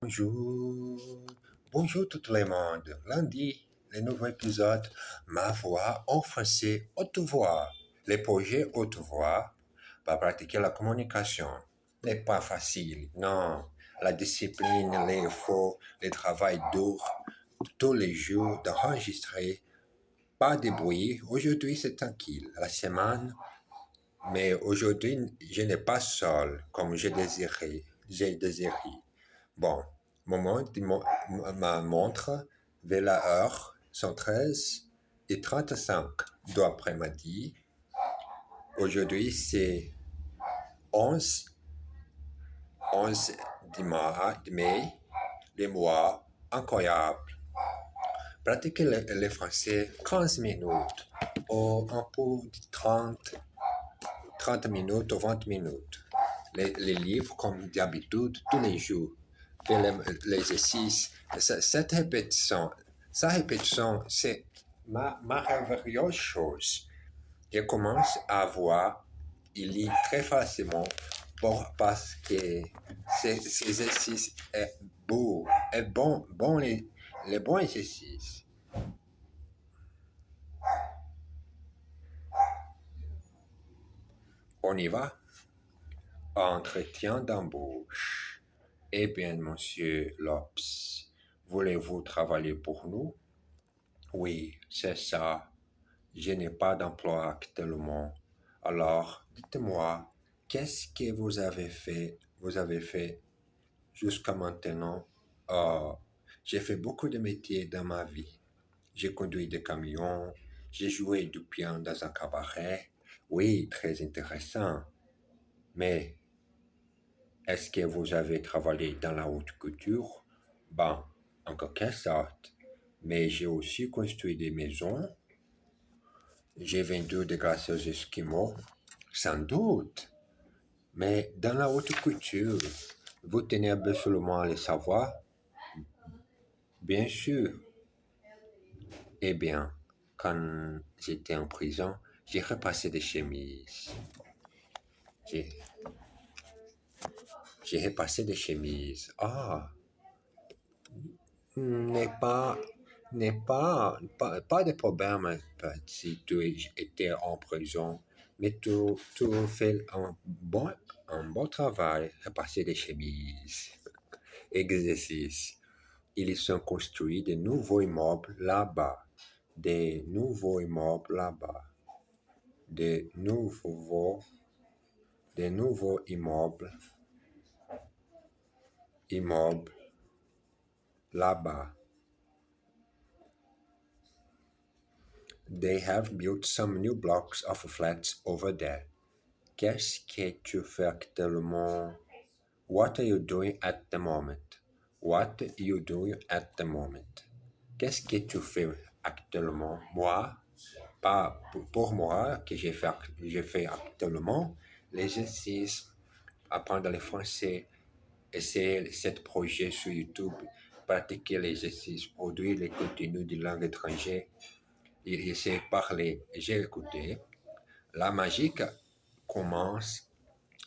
Bonjour, bonjour tout le monde. Lundi, le nouveau épisode, ma voix en français, haute voix. Les projets haute voix pour pratiquer la communication n'est pas facile, non. La discipline, l'effort, le travail dur, tous les jours d'enregistrer, pas de bruit. Aujourd'hui, c'est tranquille. La semaine, mais aujourd'hui, je n'ai pas seul comme j'ai désiré. J'ai désiré. Bon, ma montre vers la heure 113:35 de l'après-midi. Aujourd'hui, c'est 11, 11 de mai, le mois incroyable. Pratiquez le français 15 minutes ou un peu de 30 minutes ou 20 minutes. Les livres, comme d'habitude, tous les jours. Faire l'exercice. Sa répétition, c'est ma merveilleuse chose. Je commence à voir, il lit très facilement parce que cet exercice est beau, est bon les bons exercices. On y va. Entretien d'embauche. Eh bien, monsieur Lopes, voulez-vous travailler pour nous? Oui, c'est ça. Je n'ai pas d'emploi actuellement. Alors, dites-moi, qu'est-ce que vous avez fait jusqu'à maintenant? Oh, j'ai fait beaucoup de métiers dans ma vie. J'ai conduit des camions, j'ai joué du piano dans un cabaret. Oui, très intéressant. Mais est-ce que vous avez travaillé dans la haute couture? Ben, en quelque sorte. Mais j'ai aussi construit des maisons. J'ai vendu des glaces aux Esquimaux. Sans doute. Mais dans la haute couture, vous tenez absolument à le savoir? Bien sûr. Eh bien, quand j'étais en prison, j'ai repassé des chemises. J'ai, j'ai repassé des chemises. Ah, n'est pas, pas de problème si tu étais en prison, mais tu fais un bon travail à passer des chemises. Exercice. Ils sont construits de nouveaux immeubles là-bas. Des nouveaux immeubles là-bas. Des nouveaux immeubles là-bas. They have built some new blocks of flats over there. Qu'est-ce que tu fais actuellement? What are you doing at the moment? What are you doing at the moment? Qu'est-ce que tu fais actuellement? Moi, pas pour moi, que j'ai fait actuellement, l'exercice, apprendre le français, essayer 7 projets sur YouTube, pratiquer l'exercice, produire les contenus de langue étrangère, et essayer de parler. J'ai écouté. La magie commence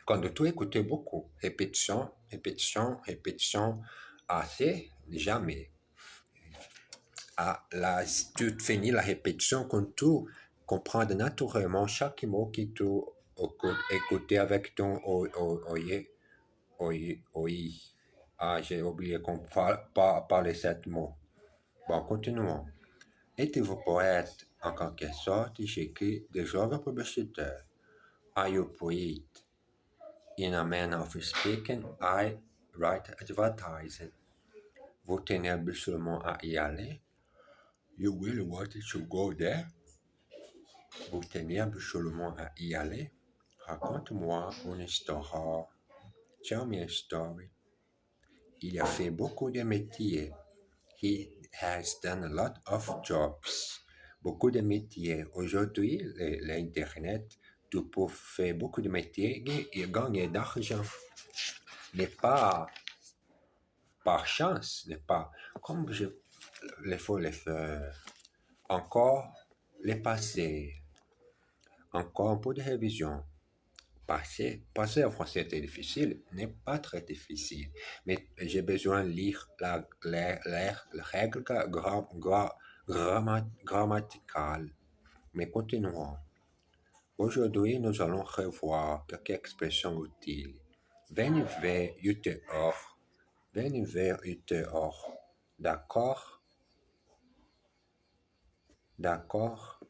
quand tu écoutes beaucoup. Répétition, répétition, répétition, assez, jamais. Si tu finis la répétition, quand tu comprends naturellement chaque mot que tu écoutes avec ton oeil. Ah, j'ai oublié qu'on parler cet mot. Bon, continuons. Êtes-vous poète? En quelque sorte, j'écris des œuvres publicitaires. Are you poet? In a manner of speaking, I write advertising. Vous tenez absolument à y aller? You really wanted to go there? Vous tenez absolument à y aller? Raconte-moi une histoire. Tell me a story. Il a fait beaucoup de métiers. He has done a lot of jobs. Beaucoup de métiers. Aujourd'hui, l'Internet, tu peux faire beaucoup de métiers et gagner d'argent. N'est pas par chance, n'est pas comme il faut le faire. Encore le passé. Encore un peu de révision. passer en français est difficile, n'est pas très difficile, mais j'ai besoin de lire les règles grammaticales. Mais continuons. Aujourd'hui, nous allons revoir quelques expressions utiles. Wanneer wij ute or, wanneer wij ute or. D'accord? D'accord?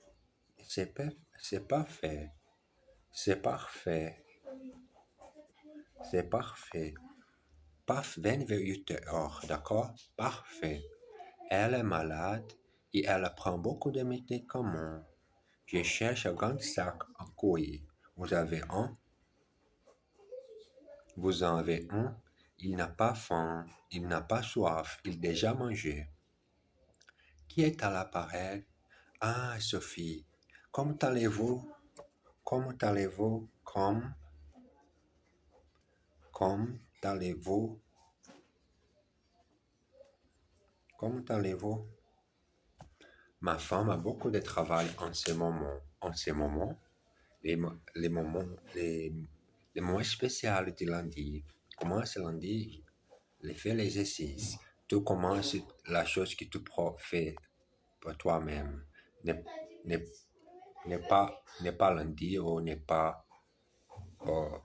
C'est parfait. C'est parfait. C'est parfait. Wanneer wij ute or. D'accord? Parfait. Elle est malade et elle prend beaucoup de médicaments. Je cherche un grand sac à couilles. Vous avez un? Vous en avez un? Il n'a pas faim, il n'a pas soif, il a déjà mangé. Qui est à l'appareil? Ah, Sophie. Comment allez-vous? Comment allez-vous? Comment allez-vous? Comment allez-vous? Ma femme a beaucoup de travail en ce moment. En ce moment, les moments spéciaux du lundi. Commence lundi, fais l'exercice. Tu commences la chose que tu fais pour toi-même. N'est n'est pas lundi ou n'est pas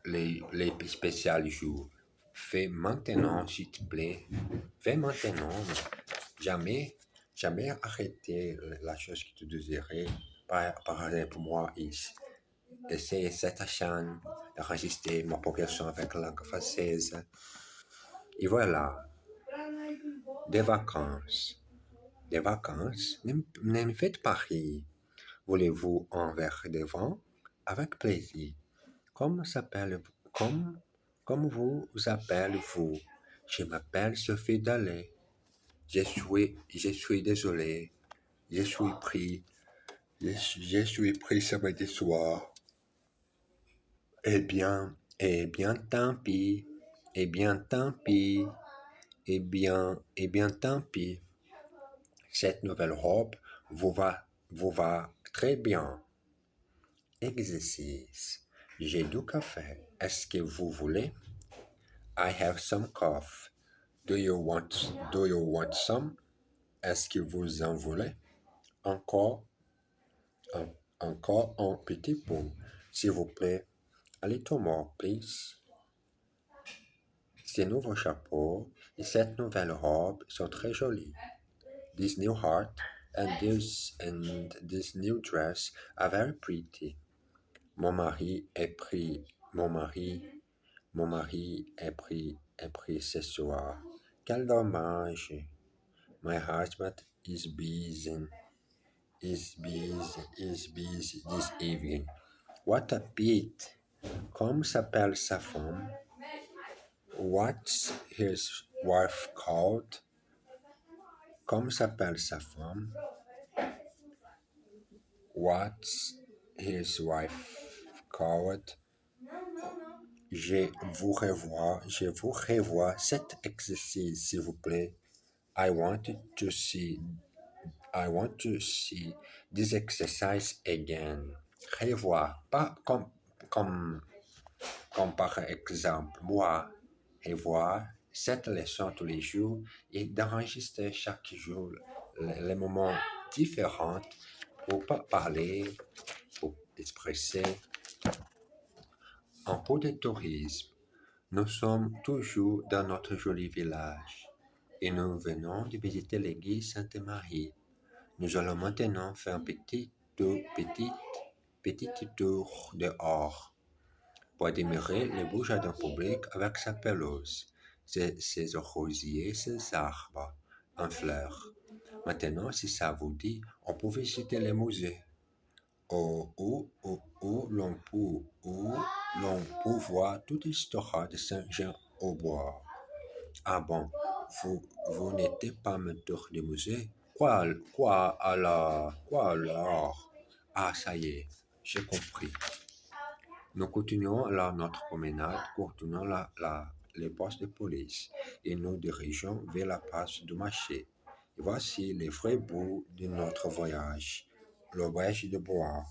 les spéciaux jours. Fais maintenant, s'il te plaît. Fais maintenant. Jamais, jamais arrêter la chose que tu désirais. Par exemple, moi, essayer cette chaîne d'enregistrer ma progression avec la langue française. Et voilà, des vacances. Des vacances, ne me faites pas rire. Voulez-vous un verre de vin? Avec plaisir. Comme, comme vous appelez-vous? Je m'appelle Sophie Dallet. Je suis désolé. Je suis pris samedi soir. Eh bien, tant pis. Eh bien, tant pis. Eh bien, tant pis. Cette nouvelle robe vous va très bien. Exercice. J'ai du café. Est-ce que vous voulez? I have some coffee. Do you want some? Est-ce que vous en voulez? Encore, encore un petit peu. S'il vous plaît. A little more, please. Ces nouveaux chapeaux et cette nouvelle robe sont très jolis. This new heart and this new dress are very pretty. Mon mari est pris ce soir. Quel dommage. My husband is busy this evening. What a pity. Comment s'appelle sa femme? What's his wife called? Comment s'appelle sa femme? What's his wife called? Je vous revois cet exercice, s'il vous plaît. I want to see this exercise again. Revoir, pas comme par exemple, moi, revoir cette leçon tous les jours et d'enregistrer chaque jour les moments différents pour parler, pour expresser. En peu de tourisme, nous sommes toujours dans notre joli village et nous venons de visiter l'église Sainte-Marie. Nous allons maintenant faire un petit tour dehors pour admirer le beau jardin public avec sa pelouse, ses rosiers, ses arbres en fleurs. Maintenant, si ça vous dit, on peut visiter les musées où l'on peut voir toute l'histoire de Saint-Jean-au-Bois. Ah bon, vous n'êtes pas menteur de musée? Quoi alors? Ah, ça y est, j'ai compris. Nous continuons alors notre promenade, contournant les postes de police et nous dirigeons vers la place du marché. Et voici les vrais bouts de notre voyage, l'auberge de bois.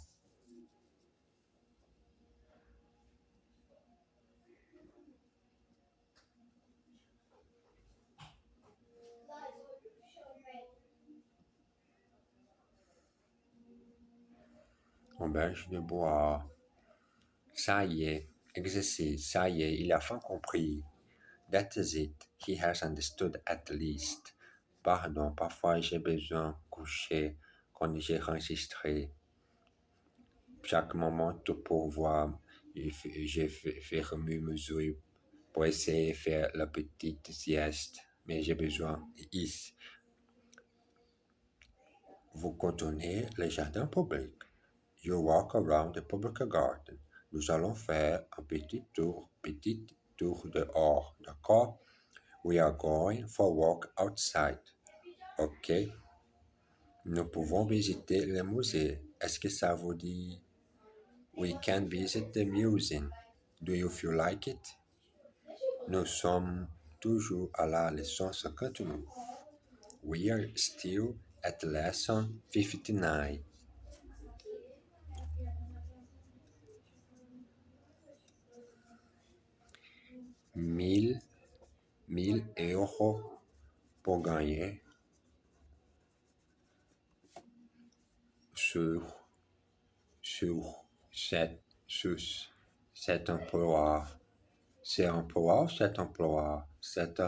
Auberge de bois. Ça y est, exercice, ça y est, il a enfin compris. That is it. He has understood at least. Pardon, parfois j'ai besoin de coucher quand j'ai enregistré. Chaque moment pour voir, j'ai fait mesure pour essayer de faire la petite sieste, mais j'ai besoin ici. Vous contournez le jardin public. You walk around the public garden. Nous allons faire un petit tour dehors, d'accord? We are going for a walk outside. Ok? Nous pouvons visiter le musée. Est-ce que ça vous dit? We can visit the museum. Do you feel like it? Nous sommes toujours à la leçon 59. We are still at lesson 59. 1000 euros pour gagner sur cet emploi. C'est emploi ou cet emploi? Cet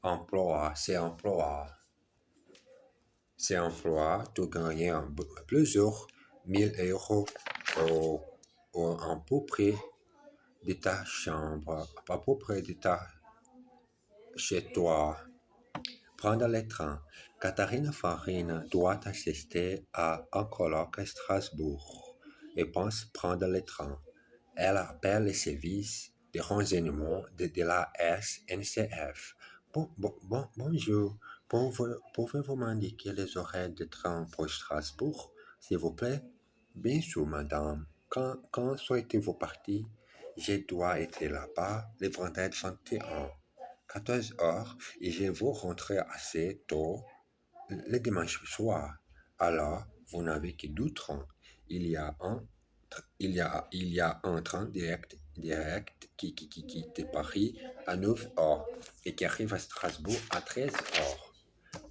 emploi, c'est emploi. C'est emploi, tu gagnes plusieurs 1000 euros à peu près de ta chambre, à peu près de ta chez toi. Prendre le train. Katharina Farina doit assister à un colloque à Strasbourg et pense prendre le train. Elle appelle les services de renseignement de la SNCF. Bonjour, pouvez-vous m'indiquer les horaires de train pour Strasbourg, s'il vous plaît? Bien sûr, madame. Quand souhaitez-vous partir? Je dois être là-bas le vendredi 21. 14 heures et je veux rentrer assez tôt le dimanche soir. Alors, vous n'avez que 2 trains. Il y a un train direct qui quitte Paris à 9 heures et qui arrive à Strasbourg à 13 heures.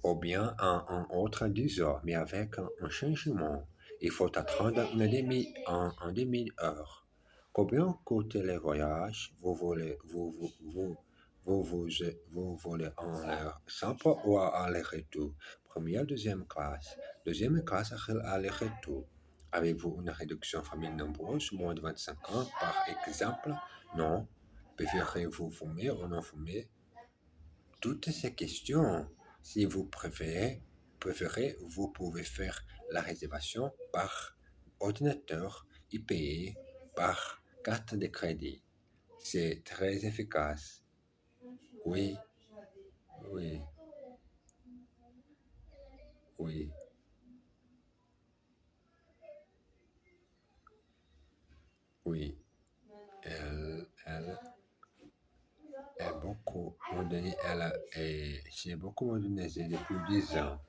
Ou bien un autre à 10 heures, mais avec un changement. Il faut attendre une demi-heure. Combien coûte le voyage? Vous voulez en l'air simple ou à aller-retour? Première, deuxième classe. Deuxième classe, aller-retour. Avez-vous une réduction famille nombreuse, moins de 25 ans, par exemple? Non. Préférez-vous fumer ou non fumer? Toutes ces questions. Si vous préférez, vous pouvez faire la réservation par ordinateur et payer par carte de crédit. C'est très efficace. Oui, oui, oui, oui. Elle est beaucoup modernisée. C'est beaucoup modernisée depuis 10 ans.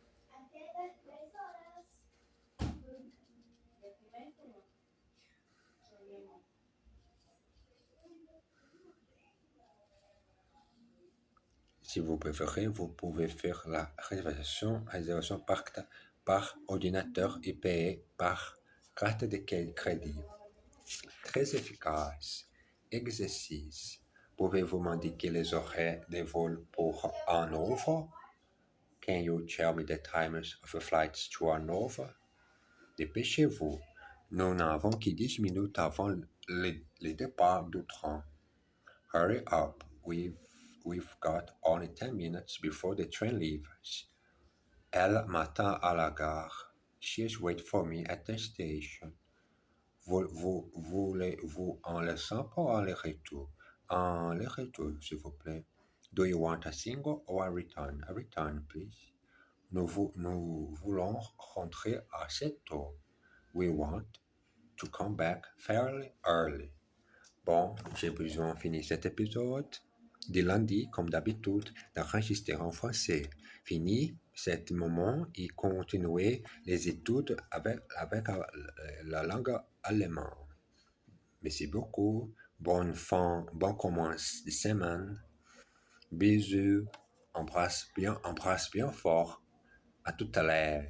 Si vous préférez, vous pouvez faire la réservation par ordinateur et payer par carte de crédit. Très efficace. Exercice. Pouvez-vous m'indiquer les horaires des vols pour Hanovre? Can you tell me the times of the flights to Hanovre? Dépêchez-vous. Nous n'avons que 10 minutes avant le départ du train. Hurry up. We've got only 10 minutes before the train leaves. Elle m'attend à la gare. She's waiting for me at the station. Voulez-vous un laissant pour aller-retour? Un aller-retour, s'il vous plaît. Do you want a single or a return? A return, please. Nous voulons rentrer assez tôt. We want to come back fairly early. Bon, j'ai besoin de finir cet épisode de lundi, comme d'habitude, d'enregistrer en français. Fini cet moment et continuer les études avec la langue allemande. Merci beaucoup. Bon commence de semaine. Bisous. Embrasse bien fort. À tout à l'heure.